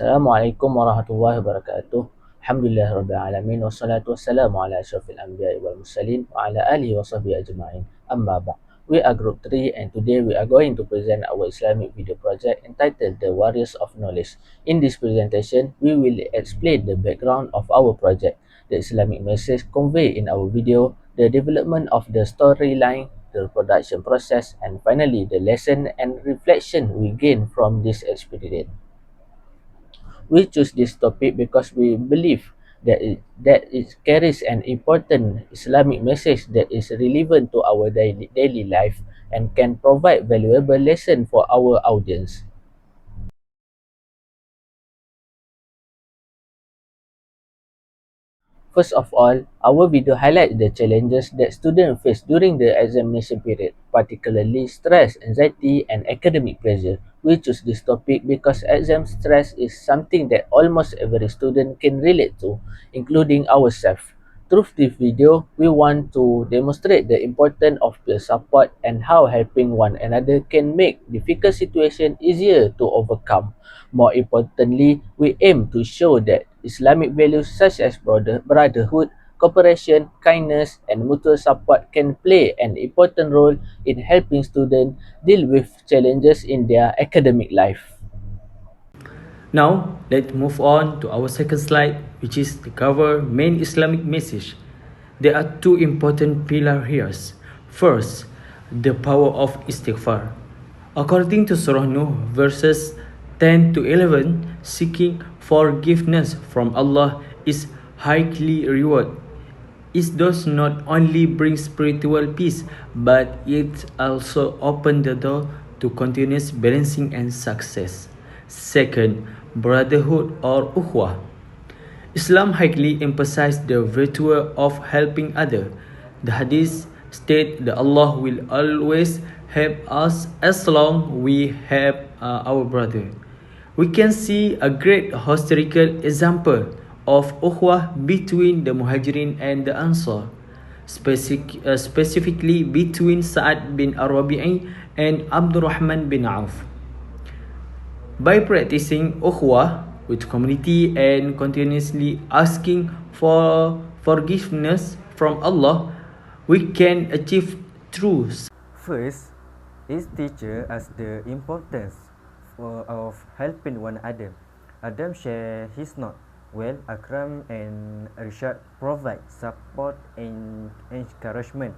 Assalamualaikum warahmatullahi wabarakatuh. Alhamdulillah rabbil alamin wassalatu wassalamu ala asyrafil anbiya'i wal mursalin wa ala alihi wa sahbihi ajma'in. Amma ba'd. We are group 3 and today we are going to present our Islamic video project entitled The Warriors of Knowledge. In this presentation, we will explain the background of our project, the Islamic message conveyed in our video, the development of the storyline, the production process, and finally the lesson and reflection we gain from this experience. We choose this topic because we believe that it carries an important Islamic message that is relevant to our daily life and can provide valuable lesson for our audience. First of all, our video highlights the challenges that students face during the examination period, particularly stress, anxiety, and academic pressure. We choose this topic because exam stress is something that almost every student can relate to, including ourselves. Through this video, we want to demonstrate the importance of peer support and how helping one another can make difficult situations easier to overcome. More importantly, we aim to show that Islamic values such as brotherhood, cooperation, kindness, and mutual support can play an important role in helping students deal with challenges in their academic life. Now, let's move on to our second slide, which is the cover main Islamic message. There are two important pillars here. First, the power of istighfar. According to Surah Nuh, verses 10 to 11, seeking forgiveness from Allah is highly rewarded. It does not only bring spiritual peace, but it also opens the door to continuous balancing and success. Second, brotherhood or ukhuwah. Islam highly emphasizes the virtue of helping others. The hadith states that Allah will always help us as long we help our brother. We can see a great historical example of ukhuwah between the Muhajirin and the Ansar, specifically between Sa'ad bin Rabi'i and Abdurrahman bin Auf. By practicing ukhuwah with community and continuously asking for forgiveness from Allah, we can achieve truth. First, it teaches us the importance of helping one another. Adam shared his note, while Akram and Rishad provide support and encouragement,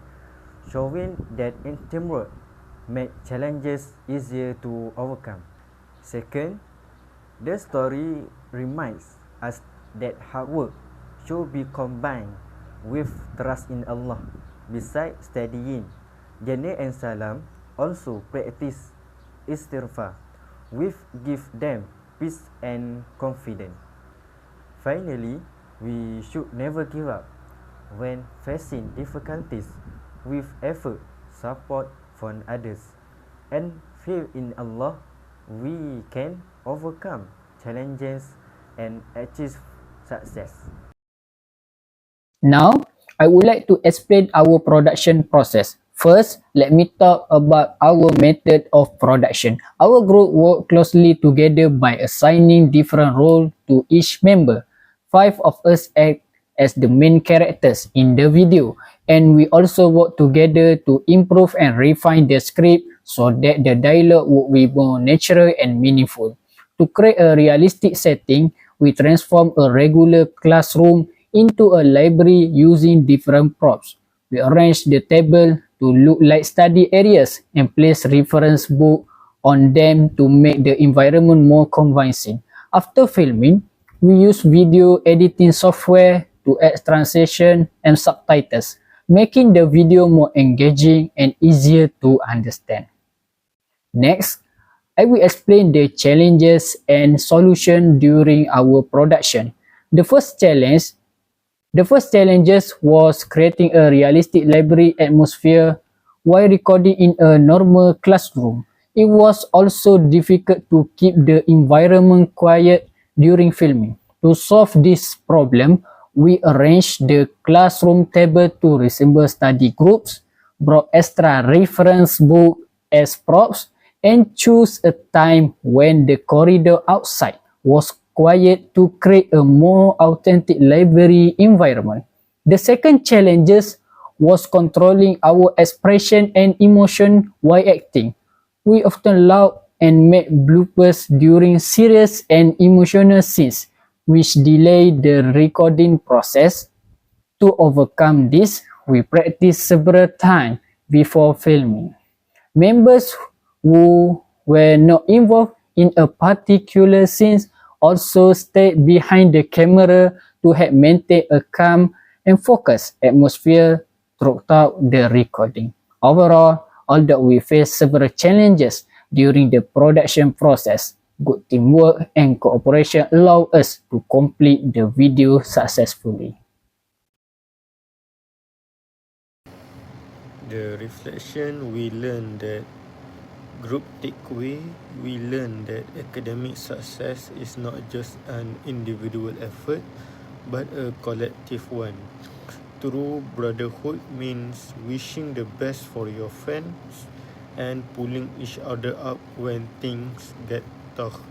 showing that in teamwork make challenges easier to overcome. Second, the story reminds us that hard work should be combined with trust in Allah. Besides studying, Jannah and Salam also practice istighfar, which give them peace and confidence. Finally, we should never give up when facing difficulties. With effort, support from others, and faith in Allah, we can overcome challenges and achieve success. Now, I would like to explain our production process. First, let me talk about our method of production. Our group worked closely together by assigning different roles to each member. 5 of us act as the main characters in the video, and we also work together to improve and refine the script so that the dialogue would be more natural and meaningful. To create a realistic setting, we transform a regular classroom into a library using different props. We arrange the table to look like study areas and place reference book on them to make the environment more convincing. After filming, we use video editing software to add translation and subtitles, making the video more engaging and easier to understand. Next, I will explain the challenges and solution during our production. The first challenges was creating a realistic library atmosphere while recording in a normal classroom. It was also difficult to keep the environment quiet during filming. To solve this problem, we arranged the classroom table to resemble study groups, brought extra reference book as props, and choose a time when the corridor outside was required to create a more authentic library environment. The second challenges was controlling our expression and emotion while acting. We often laugh and make bloopers during serious and emotional scenes, which delay the recording process. To overcome this, we practice several times before filming. Members who were not involved in a particular scene also stayed behind the camera to help maintain a calm and focused atmosphere throughout the recording. Overall, although we faced several challenges during the production process, good teamwork and cooperation allowed us to complete the video successfully. The reflection, we learned that group takeaway, we learned that academic success is not just an individual effort but a collective one. True brotherhood means wishing the best for your friends and pulling each other up when things get tough.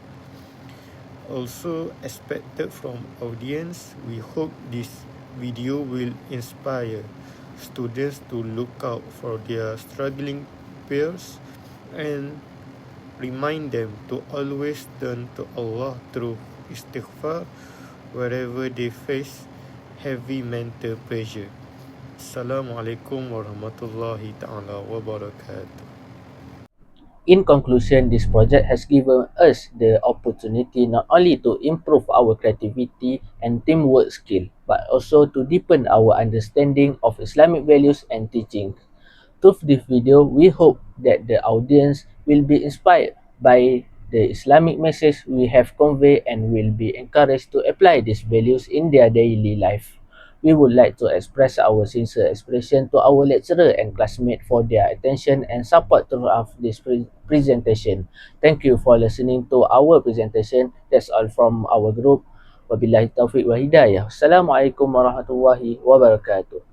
Also expected from audience, we hope this video will inspire students to look out for their struggling peers and remind them to always turn to Allah through istighfar wherever they face heavy mental pressure. Assalamualaikum warahmatullahi ta'ala wabarakatuh. In conclusion, this project has given us the opportunity not only to improve our creativity and teamwork skill, but also to deepen our understanding of Islamic values and teachings. Through this video, we hope that the audience will be inspired by the Islamic message we have conveyed and will be encouraged to apply these values in their daily life. We would like to express our sincere appreciation to our lecturer and classmates for their attention and support throughout this presentation. Thank you for listening to our presentation. That's all from our group. Wabillahi taufiq wa hidayah. Assalamualaikum warahmatullahi wabarakatuh.